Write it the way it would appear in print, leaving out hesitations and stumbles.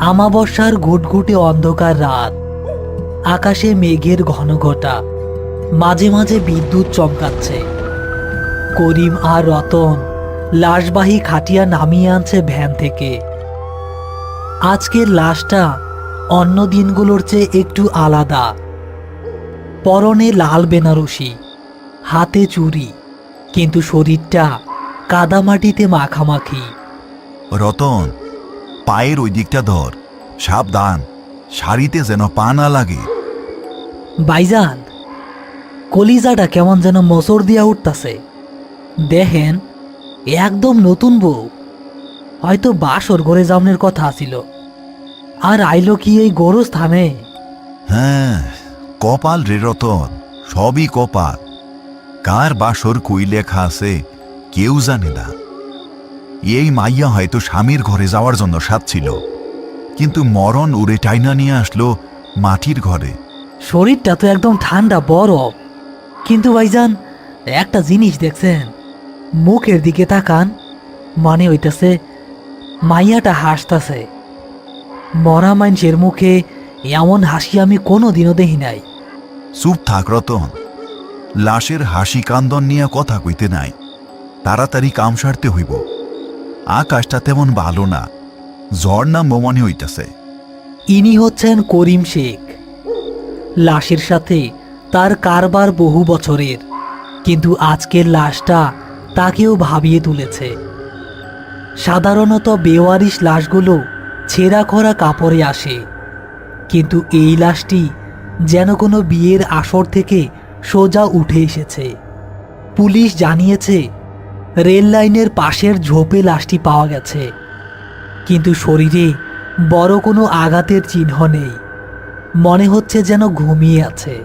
আমাবস্যার ঘুটঘুটে অন্ধকার রাত, আকাশে মেঘের ঘনঘটা, মাঝে মাঝে বিদ্যুৎ চমকাচ্ছে। করিম আর রতন লাশবাহী খাটিয়া নামিয়ে আনছে ভ্যান থেকে। আজকের লাশটা অন্য দিনগুলোর চেয়ে একটু আলাদা। পরনে লাল বেনারসি, হাতে চুড়ি, কিন্তু শরীরটা কাদামাটিতে মাখামাখি। রতন, পায়ের ওই দিকটা ধর, সাবধান, শাড়িতে যেন পা না লাগে। ভাইজান, কলিজাটা কেমন যেন মোচর দিয়া উঠতাছে। দেখেন, একদম নতুন বউ, হয়তো বাসর ঘরে যাওয়ার কথা আছিল, আর আইলো কি এই গোরস্থানে। হ্যাঁ, কপাল রে রতন, সবই কপাল। কার বাসর কই লেখা আছে কেউ জানে না। এই মাইয়া হয়তো স্বামীর ঘরে যাওয়ার জন্য সাজছিল, কিন্তু মরণ উড়ে টাইনা নিয়ে আসলো মাটির ঘরে। শরীরটা তো একদম ঠান্ডা বরফ। কিন্তু ভাইজান, একটা জিনিস দেখছেন? মুখের দিকে তাকান, মনে হইতেছে মাইয়াটা হাসতাছে। মরা মানুষের মুখে এমন হাসি আমি কোনোদিনও দেখি নাই। চুপ থাক রতন, লাশের হাসি কান্দন নিয়ে কথা কইতে নাই, তাড়াতাড়ি কাম সারতে হইব। আকাশটা তেমন ভালো না, ঝড় নামবো মনে হইতেছে। ইনি হচ্ছেন করিম শেখ। লাশের সাথে তার কারবার বহু বছরের, কিন্তু আজকের লাশটা তাকেও ভাবিয়ে তুলেছে। সাধারণত বেওয়ারিশ লাশগুলো ছেঁড়া খরা কাপড়ে আসে, কিন্তু এই লাশটি যেন কোনো বিয়ের আসর থেকে সোজা উঠে এসেছে। পুলিশ জানিয়েছে রেল লাইনের পাশের ঝোপে লাশটি পাওয়া গেছে, কিন্তু শরীরে বড় কোনো আঘাতের চিহ্ন নেই। মনে হচ্ছে যেন ঘুমিয়ে আছে।